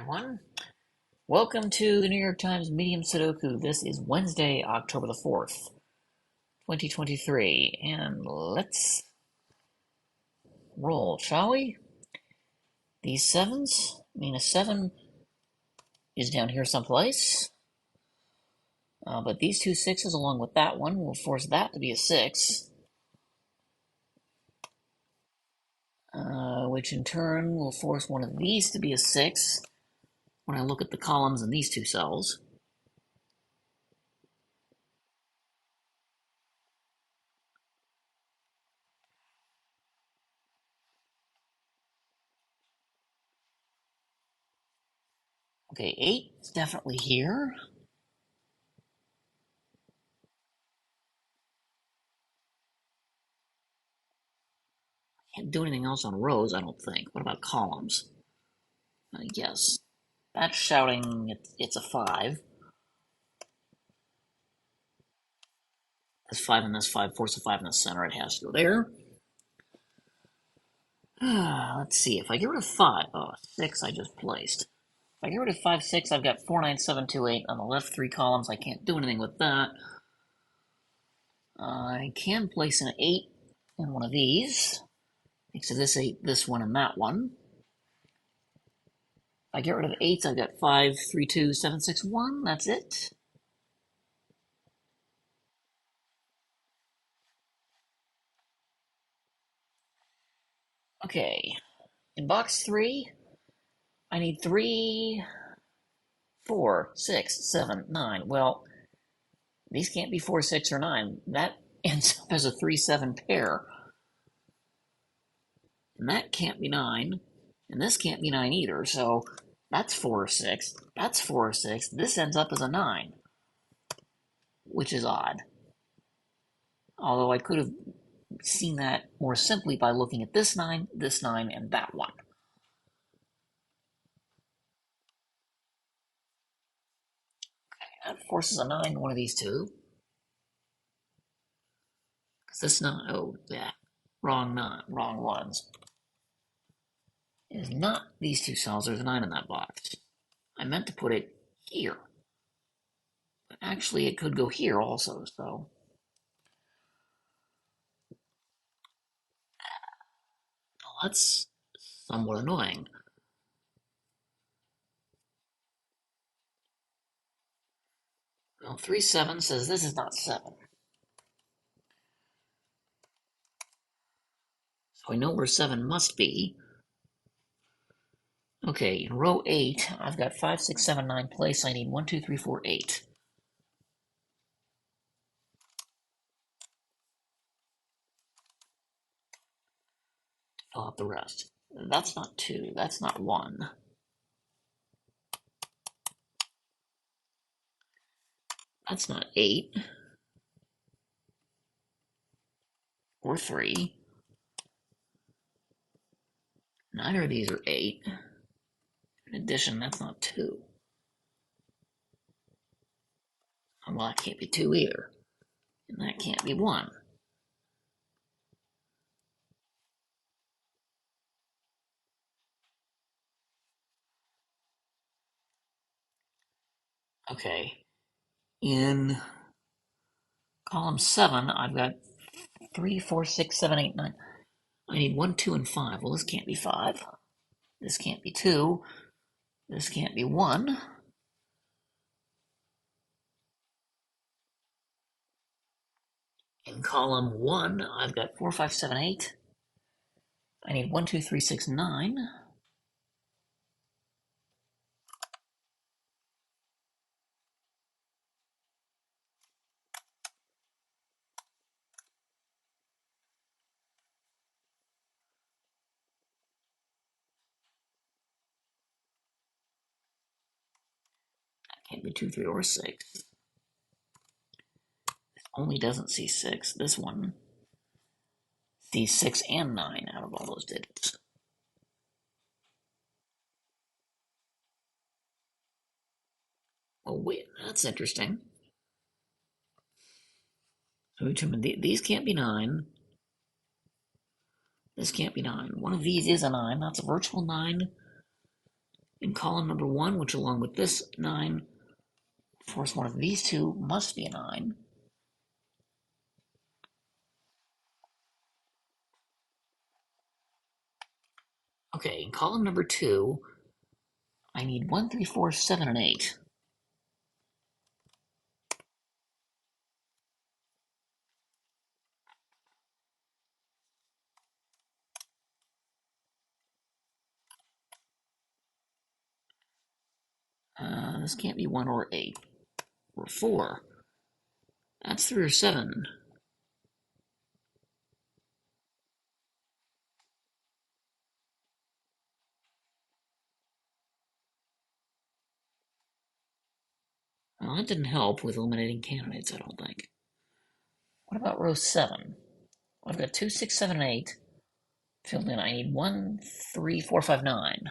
everyone. Welcome to the New York Times Medium Sudoku. This is Wednesday, October the 4th, 2023. And let's roll, shall we? These sevens, a 7 is down here someplace. But these two sixes along with that one will force that to be a 6. Which in turn will force one of these to be a 6 when I look at the columns in these two cells. Okay, 8 is definitely here. Can't do anything else on rows, I don't think. What about columns? Yes. That's shouting it's a 5. This 5 and this 5 force a 5 in the center. It has to go there. Let's see. If I get rid of 5, 6 I just placed. If I get rid of 5, 6, I've got 4, 9, 7, 2, 8 on the left 3 columns. I can't do anything with that. I can place an 8 in one of these. Next to this 8, this one, and that one. If I get rid of 8s, I've got 5, 3, 2, 7, 6, 1. That's it. Okay. In box 3, I need 3, 4, 6, 7, 9. Well, these can't be 4, 6, or 9. That ends up as a 3, 7 pair. And that can't be 9. And this can't be 9 either. So that's 4 or 6. That's 4 or 6. This ends up as a 9, which is odd. Although I could have seen that more simply by looking at this 9, and that one. That forces a 9 in one of these two. Because this 9, oh, yeah, wrong ones. It is not these two cells. There's a 9 in that box. I meant to put it here. But actually, it could go here also, so. Well, that's somewhat annoying. Well, 3, 7 says this is not 7. So I know where 7 must be. Okay, in row 8, I've got 5, 6, 7, 9 place. I need 1, 2, 3, 4, 8. Fill out the rest. That's not 2. That's not 1. That's not 8. Or 3. Neither of these are 8. In addition, that's not 2. Well, that can't be 2 either. And that can't be 1. Okay. In column 7, I've got 3, 4, 6, 7, 8, 9. I need 1, 2, and 5. Well, this can't be 5. This can't be 2. This can't be 1. In column 1, I've got 4, 5, 7, 8. I need 1, 2, 3, 6, 9. That can't be 2, 3, or 6. This only doesn't see 6. This one sees 6 and 9 out of all those digits. Oh, wait, that's interesting. So these can't be 9. This can't be 9. One of these is a 9. That's a virtual 9. In column number 1, which along with this 9, of course one of these two must be a 9. Okay, in column number 2, I need 1, 3, 4, 7, and 8. This can't be 1 or 8 or 4. That's 3 or 7. Well, that didn't help with eliminating candidates, I don't think. What about row 7? I've got 2, 6, 7, and 8 filled in. I need 1, 3, 4, 5, 9.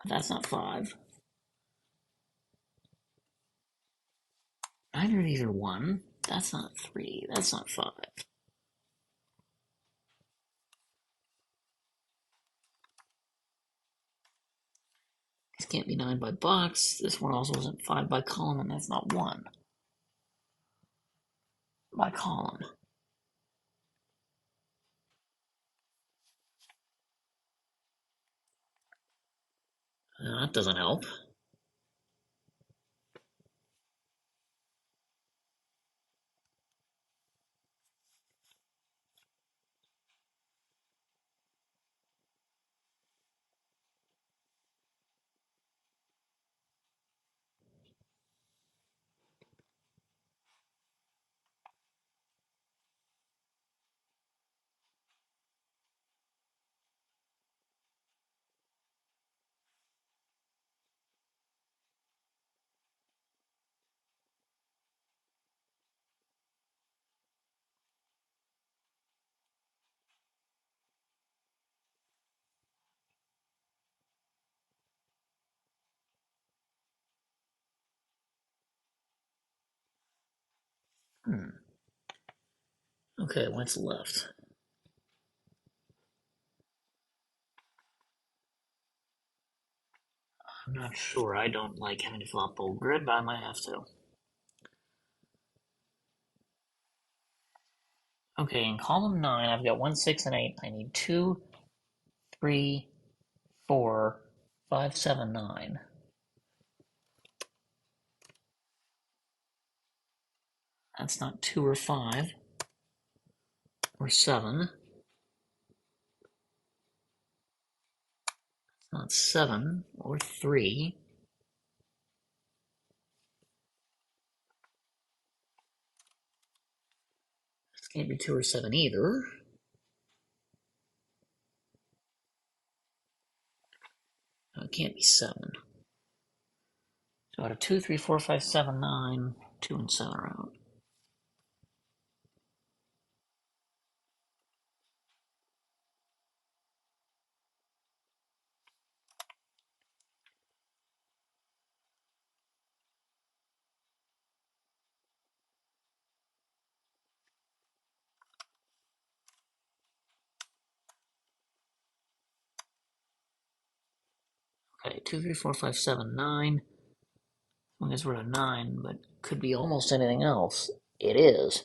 That's not 5. Neither of these are 1. That's not 3. That's not 5. This can't be 9 by box. This one also isn't 5 by column, and that's not 1 by column. That doesn't help. Okay, what's left? I'm not sure. I don't like having to fill out the whole grid, but I might have to. Okay, in column 9, I've got 1, 6, and 8. I need 2, 3, 4, 5, 7, 9. That's not 2 or 5 or 7. It's not 7 or 3. This can't be 2 or 7 either. No, it can't be 7. So out of 2, 3, 4, 5, 7, 9, 2 and 7 are out. Okay, 2, 3, 4, 5, 7, 9. I guess we're at 9, but could be almost anything else. It is.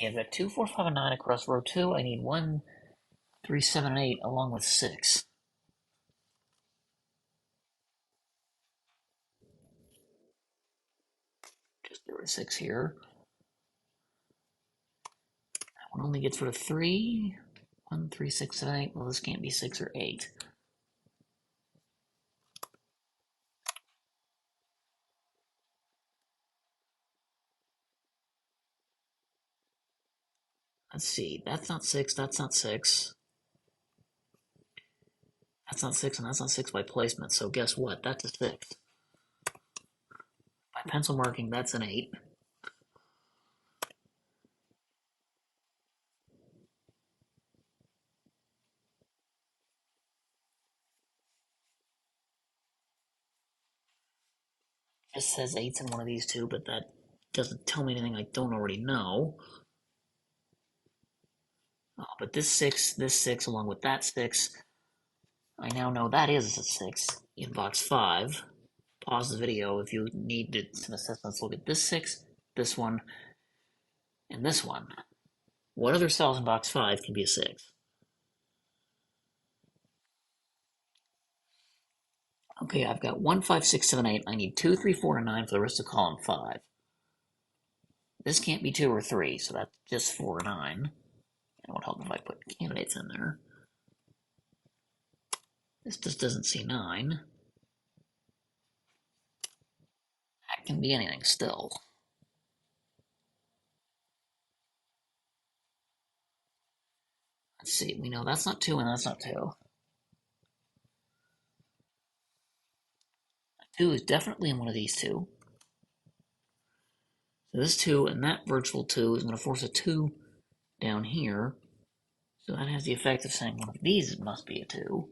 Yeah, I've got 2, 4, 5, and 9 across row 2. I need 1, 3, 7, and 8 along with 6. Just there was 6 here. That one only gets rid of 3. 1, 3, 6, 7, 8. Well, this can't be 6 or 8. Let's see. That's not 6. That's not 6. That's not 6, and that's not 6 by placement. So guess what? That's a 6. By pencil marking, that's an 8. It says 8's in one of these two, but that doesn't tell me anything I don't already know. But this 6, along with that 6, I now know that is a 6 in box 5. Pause the video if you need some assistance. Look at this 6, this one, and this one. What other cells in box 5 can be a 6? Okay, I've got 1, 5, 6, 7, 8. I need 2, 3, 4, and 9 for the rest of column 5. This can't be 2 or 3, so that's just 4 or 9. It would help if I put candidates in there. This just doesn't see 9. That can be anything still. Let's see, we know that's not 2 and that's not 2. 2 is definitely in one of these two. So this 2 and that virtual 2 is going to force a 2 down here. So that has the effect of saying one of these must be a 2.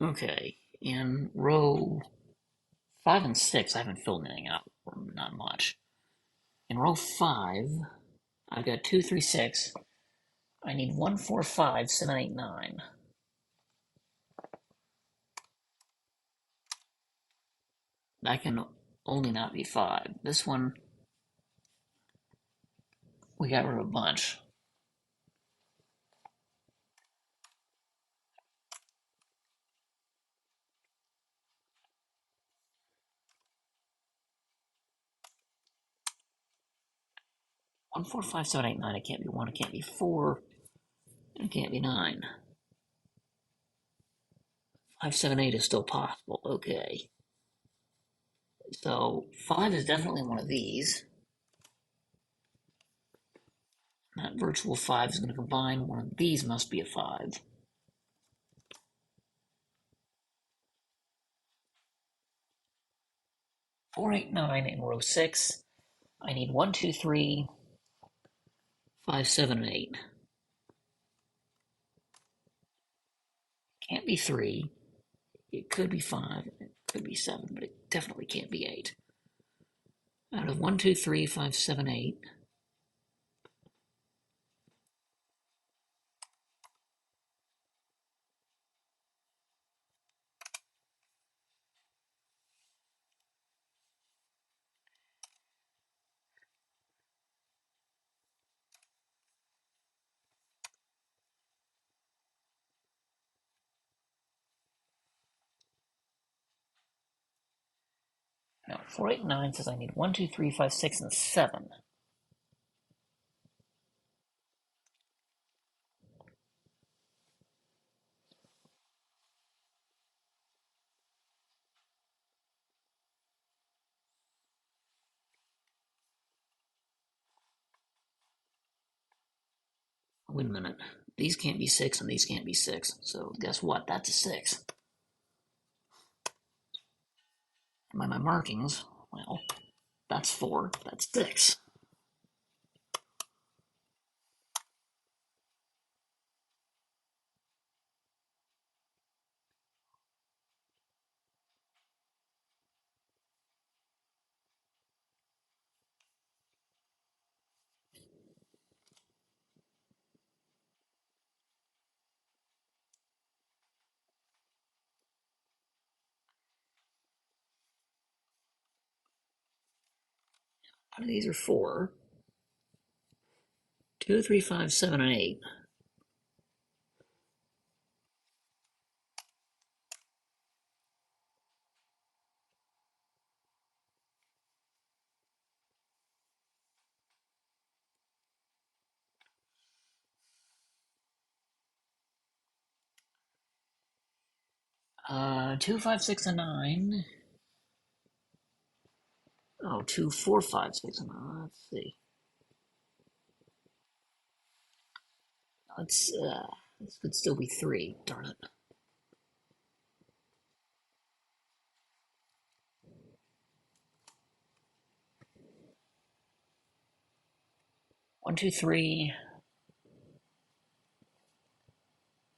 Okay, in row 5 and 6, I haven't filled anything out, or not much. In row 5, I've got 2, 3, 6. I need 1, 4, 5, 7, 8, 9. That can only not be 5. This one, we got rid of a bunch. 1, 4, 5, 7, 8, 9. It can't be 1, it can't be 4, it can't be 9. 5, 7, 8 is still possible. Okay. So 5 is definitely one of these. That virtual 5 is going to combine. One of these must be a 5. 4, 8, 9 in row 6. I need 1, 2, 3, 5, 7, and 8. Can't be 3. It could be 5. It could be 7, but it definitely can't be 8. Out of 1, 2, 3, 5, 7, 8. Now, 4, 8, 9 says I need 1, 2, 3, 5, 6, and 7. Wait a minute. These can't be 6 and these can't be 6. So guess what? That's a 6. And by my markings, well, that's 4. That's 6. Out of these are 4. 2, 3, 5, 7, and 8. 2, 5, 6, and 9. Oh, 2, 4, 5, 6, and 9. Let's see. Let's, this could still be 3. Darn it. 1, 2, 3,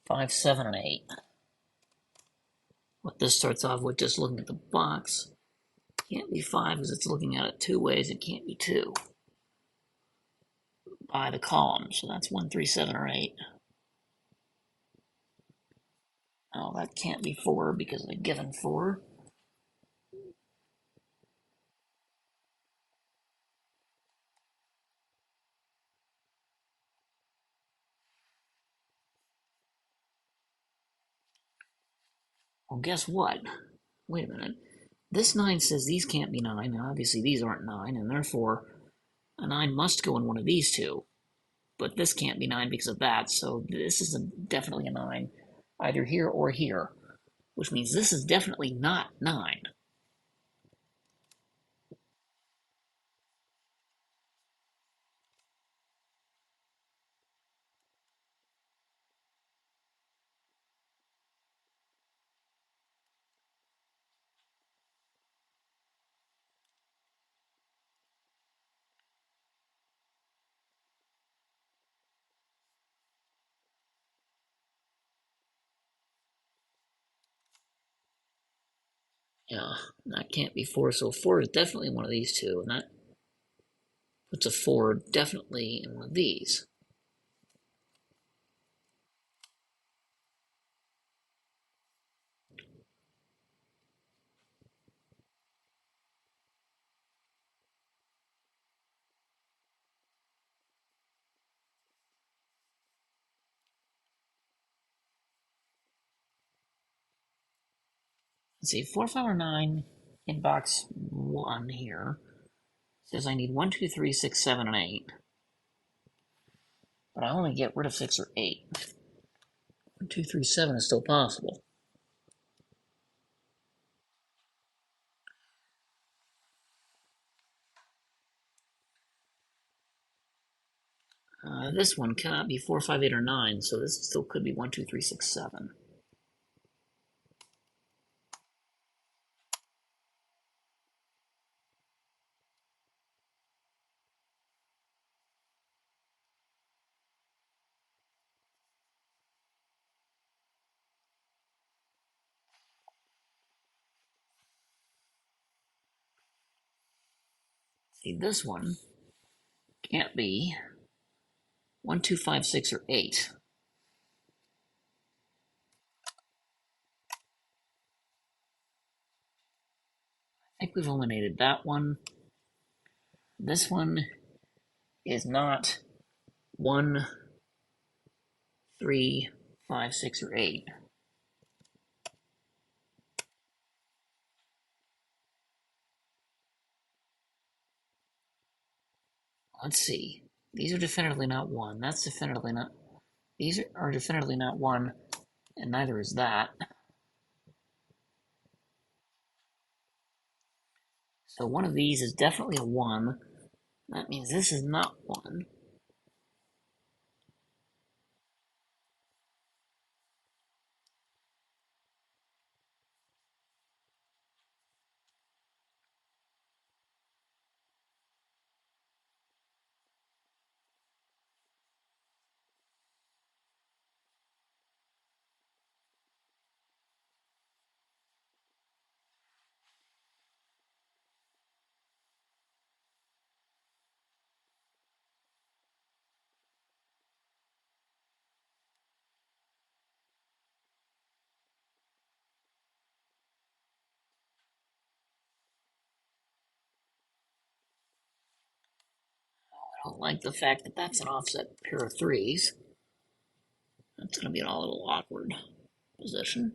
5, 7, and 8. What this starts off with, just looking at the box, can't be 5 because it's looking at it two ways. It can't be 2 by the column. So that's 1, 3, 7, or 8. Oh, that can't be 4 because of the given 4. Well, guess what? Wait a minute. This 9 says these can't be 9. Now, obviously, these aren't 9, and therefore a 9 must go in one of these two. But this can't be 9 because of that, so this is definitely a 9, either here or here, which means this is definitely not 9. Yeah, that can't be 4, so 4 is definitely one of these two, and that puts a 4 definitely in one of these. Let's see, 4, 5, or 9 in box 1 here says I need 1, 2, 3, 6, 7, and 8. But I only get rid of 6 or 8. 1, 2, 3, 7 is still possible. This one cannot be 4, 5, 8, or 9, so this still could be 1, 2, 3, 6, 7. See, this one can't be 1, 2, 5, 6, or 8. I think we've eliminated that one. This one is not 1, 3, 5, 6, or 8. Let's see. These are definitively not 1. That's definitively not. These are definitively not 1, and neither is that. So one of these is definitely a 1. That means this is not 1. I don't like the fact that that's an offset pair of 3s. That's going to be in a little awkward position.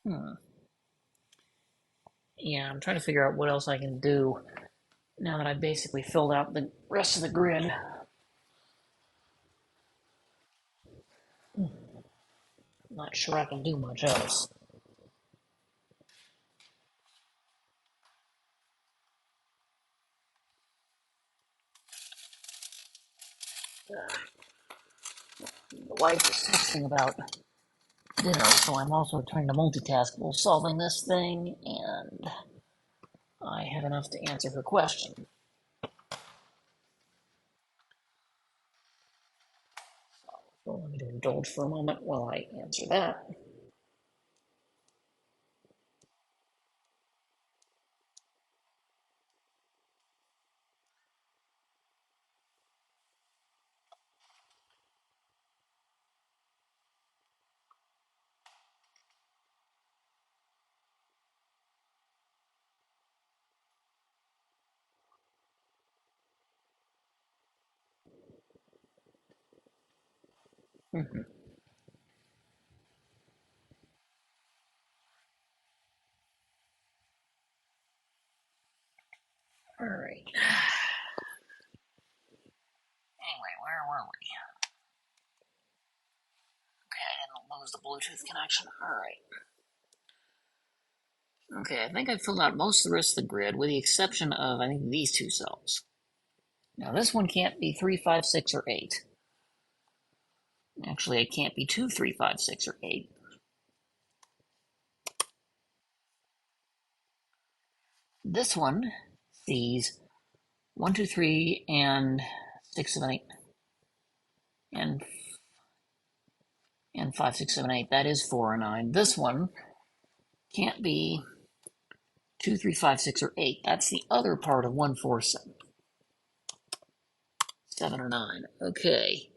Hmm. Yeah, I'm trying to figure out what else I can do now that I've basically filled out the rest of the grid. I'm not sure I can do much else. The wife is texting about dinner, so I'm also trying to multitask while solving this thing, and I have enough to answer her question. So let me indulge for a moment while I answer that. Mm-hmm. All right. Anyway, where were we? Okay, I didn't lose the Bluetooth connection. All right. Okay, I think I've filled out most of the rest of the grid with the exception of, I think, these two cells. Now, this one can't be 3, 5, 6, or 8. Actually, it can't be 2, 3, 5, 6, or 8. This one sees 1, 2, 3, and 6, 7, 8, and 5, 6, 7, 8. That is 4 or 9. This one can't be 2, 3, 5, 6, or 8. That's the other part of 1, 4, 7. 7 or 9. Okay.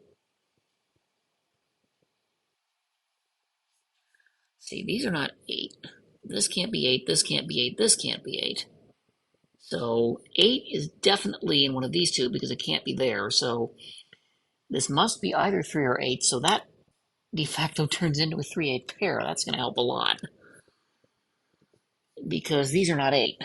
See, these are not 8. This can't be 8, this can't be 8, this can't be 8. So 8 is definitely in one of these two because it can't be there. So this must be either 3 or 8. So that de facto turns into a 3-8 pair. That's going to help a lot because these are not 8.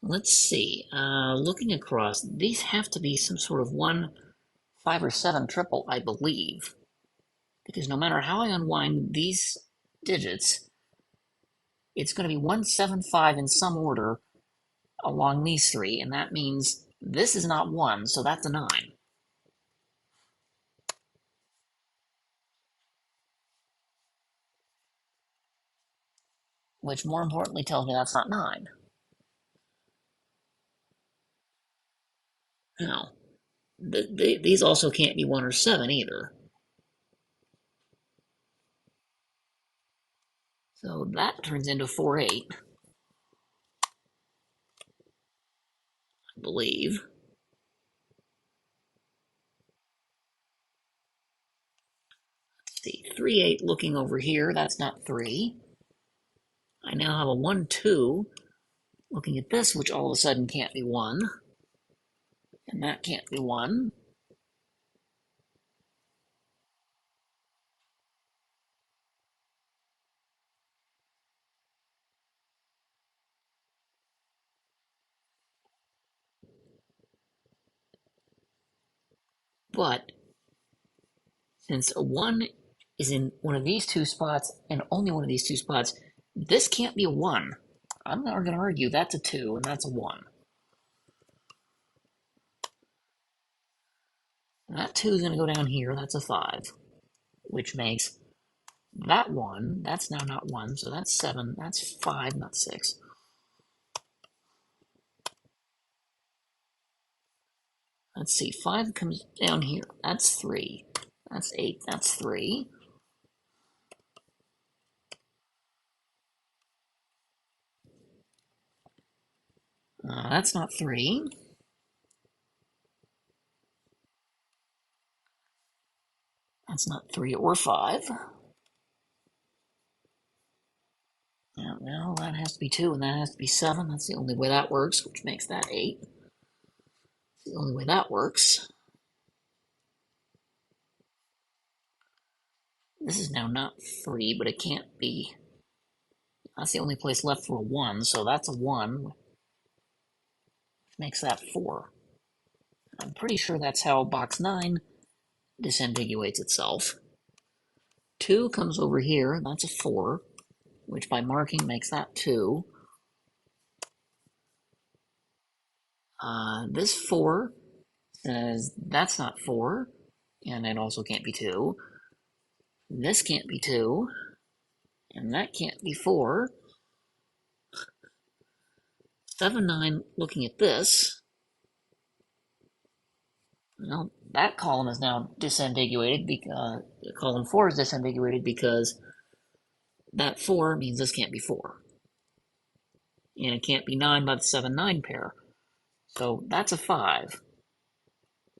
Let's see. Looking across, these have to be some sort of 1, 5, or 7 triple, I believe. Because no matter how I unwind these digits, it's going to be 1, 7, 5 in some order along these three, and that means this is not 1, so that's a 9. Which more importantly tells me that's not 9. Now, these also can't be 1 or 7 either. So that turns into 4-8, I believe. Let's see, 3-8 looking over here, that's not 3. I now have a 1-2 looking at this, which all of a sudden can't be 1. And that can't be 1. But since a 1 is in one of these two spots and only one of these two spots, this can't be a 1. I'm not going to argue that's a 2 and that's a 1. And that 2 is going to go down here, that's a 5, which makes that 1, that's now not 1, so that's 7, that's 5, not 6. Let's see, 5 comes down here, that's 3, that's 8, that's 3. That's not 3. That's not 3 or 5. Now that has to be 2, and that has to be 7. That's the only way that works, which makes that 8. That's the only way that works. This is now not 3, but it can't be. That's the only place left for a 1, so that's a 1, which makes that 4. I'm pretty sure that's how box 9 disambiguates itself. 2 comes over here, and that's a 4, which by marking makes that 2. This 4 says that's not 4, and it also can't be 2. This can't be 2, and that can't be 4. 7, 9, looking at this, well, that column is now disambiguated because column 4 is disambiguated because that 4 means this can't be 4. And it can't be 9 by the 7, 9 pair. So that's a 5.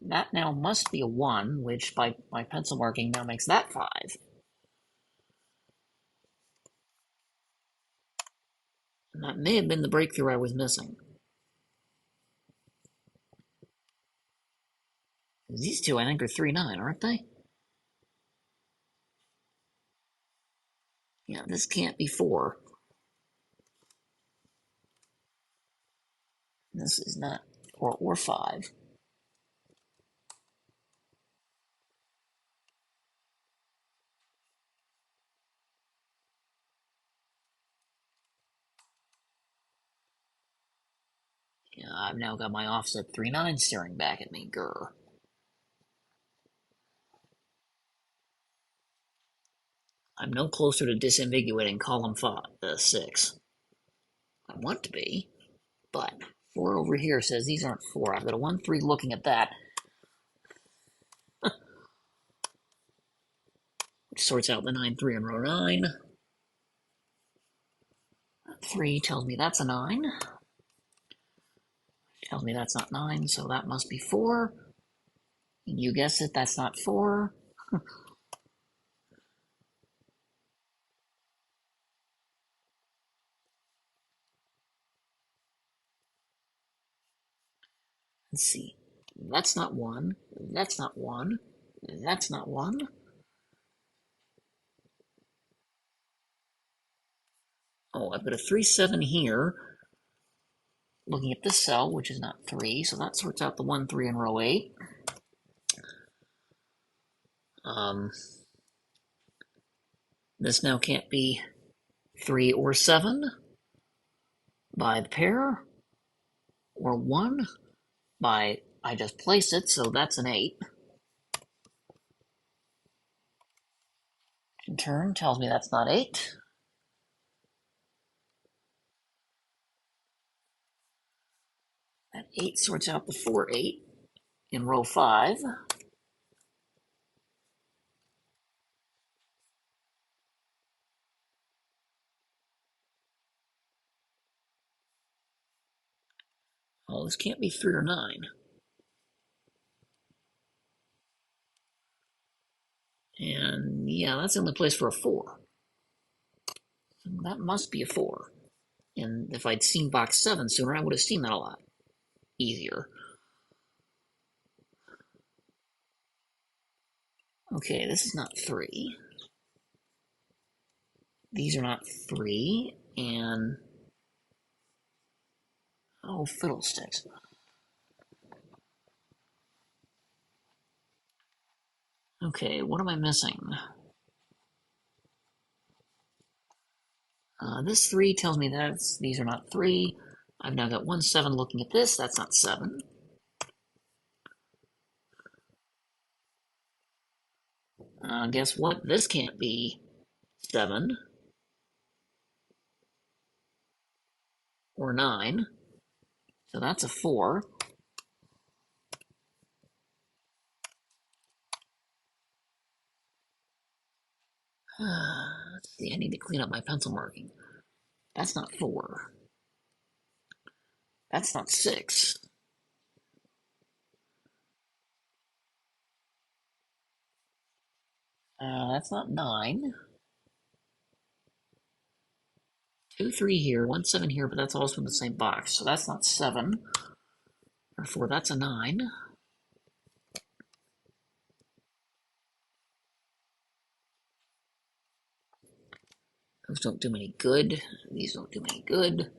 That now must be a 1, which by my pencil marking now makes that 5. And that may have been the breakthrough I was missing. These two, I think, are 3, 9, aren't they? Yeah, this can't be 4. This is not, or 5. Yeah, I've now got my offset 3, 9 staring back at me, grr. I'm no closer to disambiguating column 6. I want to be, but 4 over here says these aren't 4. I've got a 1, 3 looking at that, which sorts out the 9, 3 in row 9. 3 tells me that's a 9. Tells me that's not 9, so that must be 4. You guessed it, that's not 4. Let's see. That's not 1. That's not 1. That's not 1. Oh, I've got a 3, 7 here. Looking at this cell, which is not 3, so that sorts out the 1, 3 in row 8. This now can't be 3 or 7 by the pair, or 1 by, I just placed it, so that's an 8. In turn, tells me that's not 8. That 8 sorts out the 4, 8 in row 5. Oh, this can't be 3 or 9. And yeah, that's the only place for a 4. That must be a 4. And if I'd seen box 7 sooner, I would have seen that a lot easier. Okay, this is not 3. These are not 3, and oh, fiddlesticks. Okay, what am I missing? This 3 tells me that these are not 3. I've now got 1, 7 looking at this. That's not 7. Guess what? This can't be 7 or 9. So that's a 4. Let's see, I need to clean up my pencil marking. That's not 4. That's not 6. That's not 9. 2, 3 here, 1, 7 here, but that's also in the same box. So that's not 7. Therefore, that's a 9. Those don't do me any good. These don't do me any good.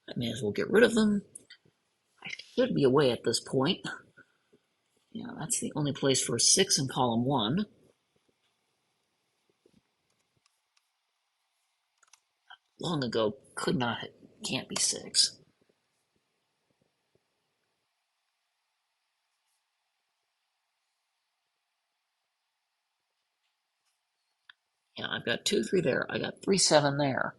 I may as well get rid of them. I should be away at this point. Yeah, that's the only place for a 6 in column 1. Long ago, could not, can't be 6. Yeah, I've got 2, 3 there. I got 3, 7 there.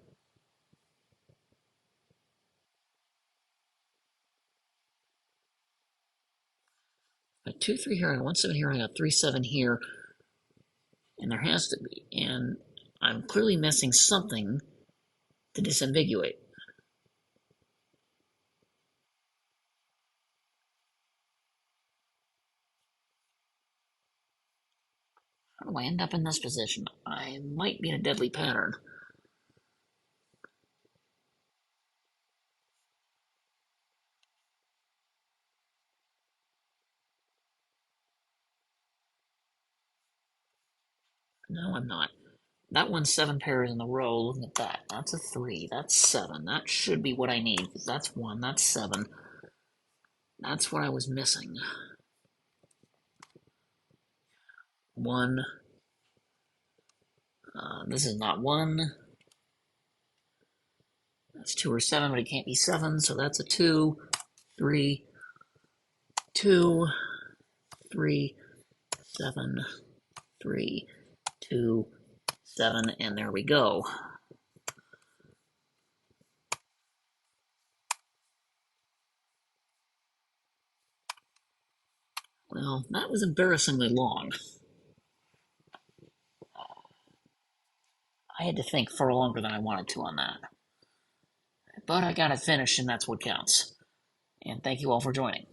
I got 2, 3 here. I got 1, 7 here. I got 3, 7 here. And there has to be. And I'm clearly missing something to disambiguate. How do I end up in this position? I might be in a deadly pattern. No, I'm not. That one's 7 pairs in a row. Look at that. That's a 3. That's 7. That should be what I need, because that's 1. That's 7. That's what I was missing. 1. This is not 1. That's 2 or 7, but it can't be 7, so that's a 2. 3. 2. 3. 7. 3. 2. 7. And there we go. Well, that was embarrassingly long. I had to think far longer than I wanted to on that. But I got it finished, and that's what counts. And thank you all for joining.